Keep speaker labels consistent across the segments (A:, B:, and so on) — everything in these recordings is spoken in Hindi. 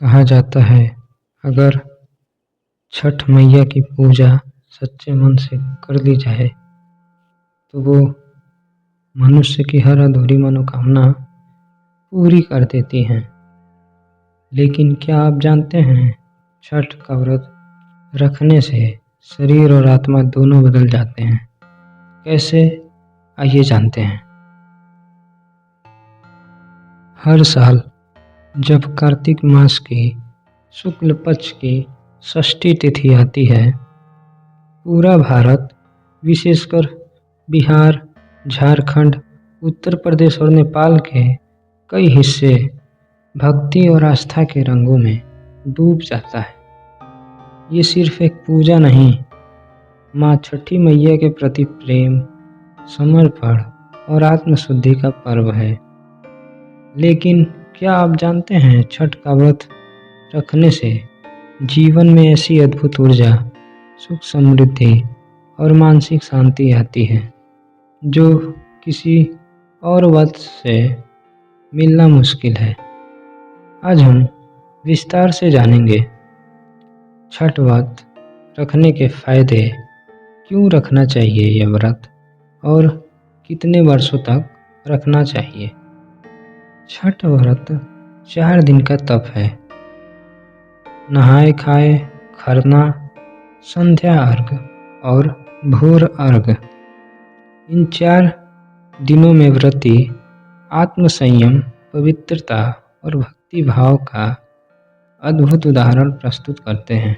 A: कहा जाता है, अगर छठ मैया की पूजा सच्चे मन से कर ली जाए तो वो मनुष्य की हर अधूरी मनोकामना पूरी कर देती हैं। लेकिन क्या आप जानते हैं, छठ का व्रत रखने से शरीर और आत्मा दोनों बदल जाते हैं। कैसे? आइए जानते हैं। हर साल जब कार्तिक मास की शुक्ल पक्ष की षष्ठी तिथि आती है, पूरा भारत, विशेषकर बिहार, झारखंड, उत्तर प्रदेश और नेपाल के कई हिस्से भक्ति और आस्था के रंगों में डूब जाता है। ये सिर्फ एक पूजा नहीं, माँ छठी मैया के प्रति प्रेम, समर्पण और आत्मशुद्धि का पर्व है। लेकिन क्या आप जानते हैं, छठ का व्रत रखने से जीवन में ऐसी अद्भुत ऊर्जा, सुख, समृद्धि और मानसिक शांति आती है जो किसी और व्रत से मिलना मुश्किल है। आज हम विस्तार से जानेंगे छठ व्रत रखने के फायदे, क्यों रखना चाहिए यह व्रत और कितने वर्षों तक रखना चाहिए। छठ व्रत 4 दिन का तप है। नहाए खाए, खरना, संध्या अर्घ और भोर अर्घ, इन 4 दिनों में व्रती आत्मसंयम, पवित्रता और भक्ति भाव का अद्भुत उदाहरण प्रस्तुत करते हैं।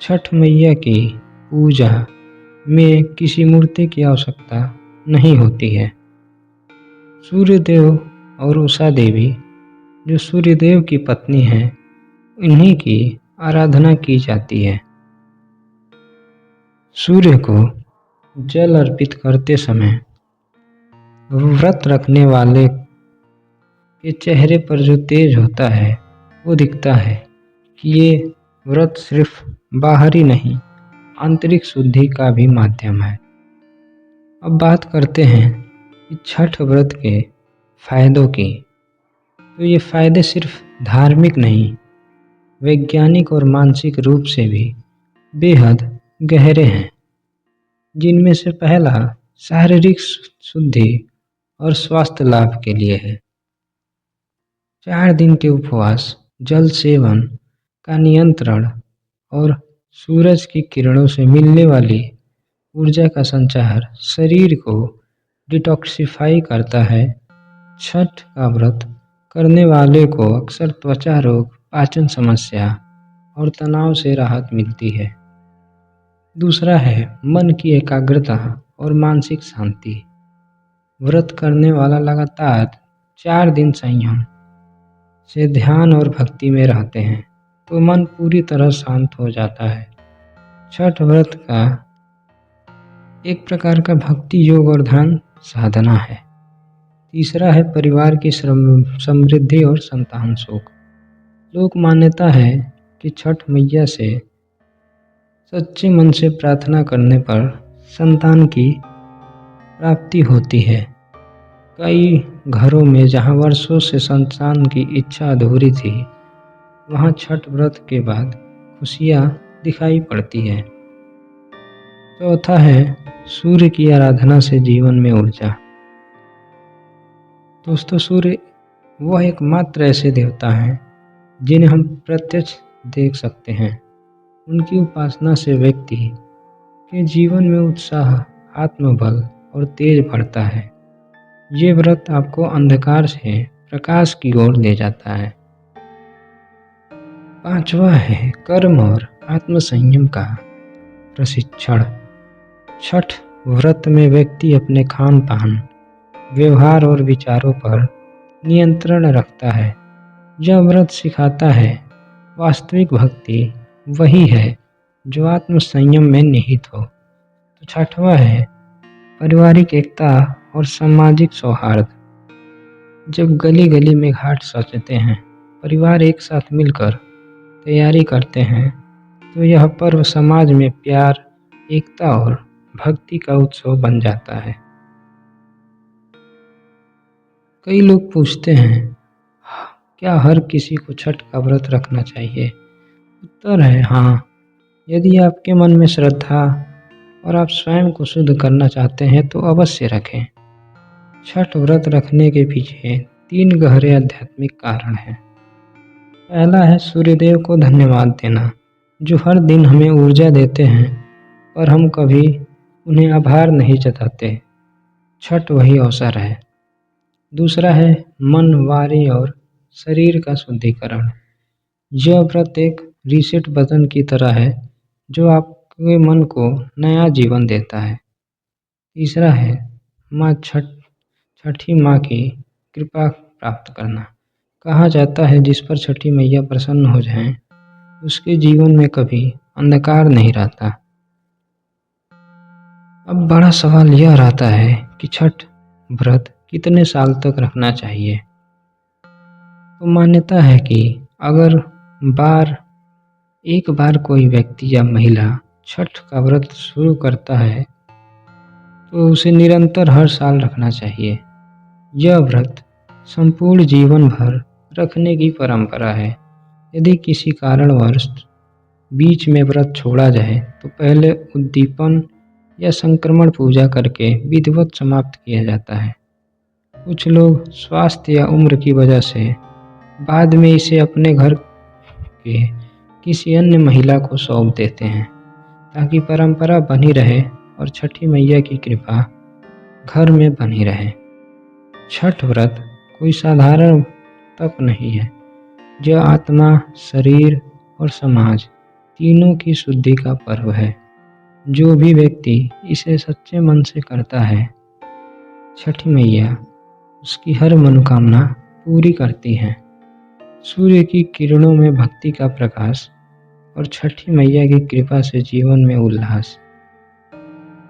A: छठ मैया की पूजा में किसी मूर्ति की आवश्यकता नहीं होती है। सूर्यदेव और उषा देवी, जो सूर्यदेव की पत्नी हैं, इन्हीं की आराधना की जाती है। सूर्य को जल अर्पित करते समय व्रत रखने वाले के चेहरे पर जो तेज होता है, वो दिखता है कि ये व्रत सिर्फ बाहरी नहीं, आंतरिक शुद्धि का भी माध्यम है। अब बात करते हैं कि छठ व्रत के फायदों की। तो ये फायदे सिर्फ धार्मिक नहीं, वैज्ञानिक और मानसिक रूप से भी बेहद गहरे हैं। जिनमें से पहला शारीरिक शुद्धि और स्वास्थ्य लाभ के लिए है। 4 दिन के उपवास, जल सेवन का नियंत्रण और सूरज की किरणों से मिलने वाली ऊर्जा का संचार शरीर को डिटॉक्सिफाई करता है। छठ का व्रत करने वाले को अक्सर त्वचा रोग, पाचन समस्या और तनाव से राहत मिलती है। दूसरा है मन की एकाग्रता और मानसिक शांति। व्रत करने वाला लगातार 4 दिन संयम से ध्यान और भक्ति में रहते हैं तो मन पूरी तरह शांत हो जाता है। छठ व्रत का एक प्रकार का भक्ति योग और ध्यान साधना है। तीसरा है परिवार की समृद्धि और संतान सुख। लोक मान्यता है कि छठ मैया से सच्चे मन से प्रार्थना करने पर संतान की प्राप्ति होती है। कई घरों में जहां वर्षों से संतान की इच्छा अधूरी थी, वहां छठ व्रत के बाद खुशियां दिखाई पड़ती है। चौथा है सूर्य की आराधना से जीवन में ऊर्जा। दोस्तों, सूर्य वह एकमात्र ऐसे देवता हैं जिन्हें हम प्रत्यक्ष देख सकते हैं। उनकी उपासना से व्यक्ति के जीवन में उत्साह, आत्मबल और तेज बढ़ता है। ये व्रत आपको अंधकार से प्रकाश की ओर ले जाता है। पांचवा है कर्म और आत्मसंयम का प्रशिक्षण। छठ व्रत में व्यक्ति अपने खान पान, व्यवहार और विचारों पर नियंत्रण रखता है। यह व्रत सिखाता है वास्तविक भक्ति वही है जो आत्मसंयम में निहित हो। तो छठवां है पारिवारिक एकता और सामाजिक सौहार्द। जब गली गली में घाट सजते हैं, परिवार एक साथ मिलकर तैयारी करते हैं, तो यह पर्व समाज में प्यार, एकता और भक्ति का उत्सव बन जाता है। कई लोग पूछते हैं, क्या हर किसी को छठ का व्रत रखना चाहिए? उत्तर है हाँ। यदि आपके मन में श्रद्धा और आप स्वयं को शुद्ध करना चाहते हैं तो अवश्य रखें। छठ व्रत रखने के पीछे 3 गहरे आध्यात्मिक कारण हैं। पहला है सूर्यदेव को धन्यवाद देना, जो हर दिन हमें ऊर्जा देते हैं और हम कभी उन्हें आभार नहीं जताते। छठ वही अवसर है। दूसरा है मन, वाणी और शरीर का शुद्धिकरण। यह व्रत एक रीसेट बटन की तरह है जो आपके मन को नया जीवन देता है। तीसरा है छठी माँ की कृपा प्राप्त करना। कहा जाता है जिस पर छठी मैया प्रसन्न हो जाएं, उसके जीवन में कभी अंधकार नहीं रहता। अब बड़ा सवाल यह रहता है कि छठ व्रत कितने साल तक रखना चाहिए। तो मान्यता है कि अगर एक बार कोई व्यक्ति या महिला छठ का व्रत शुरू करता है तो उसे निरंतर हर साल रखना चाहिए। यह व्रत संपूर्ण जीवन भर रखने की परंपरा है। यदि किसी कारणवश बीच में व्रत छोड़ा जाए तो पहले उद्दीपन या संक्रमण पूजा करके विधिवत समाप्त किया जाता है। कुछ लोग स्वास्थ्य या उम्र की वजह से बाद में इसे अपने घर के किसी अन्य महिला को सौंप देते हैं ताकि परंपरा बनी रहे और छठी मैया की कृपा घर में बनी रहे। छठ व्रत कोई साधारण तप नहीं है। यह आत्मा, शरीर और समाज तीनों की शुद्धि का पर्व है। जो भी व्यक्ति इसे सच्चे मन से करता है, छठी मैया उसकी हर मनोकामना पूरी करती हैं। सूर्य की किरणों में भक्ति का प्रकाश और छठी मैया की कृपा से जीवन में उल्लास।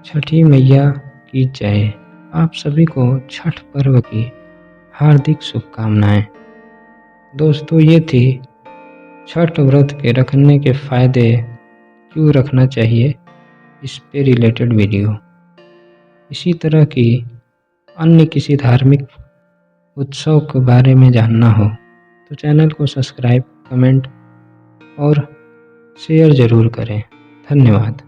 A: छठी मैया की जय। आप सभी को छठ पर्व की हार्दिक शुभकामनाएं। दोस्तों, ये थी छठ व्रत के रखने के फायदे, क्यों रखना चाहिए, इस पे रिलेटेड वीडियो। इसी तरह की अन्य किसी धार्मिक उत्सव के बारे में जानना हो तो चैनल को सब्सक्राइब, कमेंट और शेयर ज़रूर करें। धन्यवाद।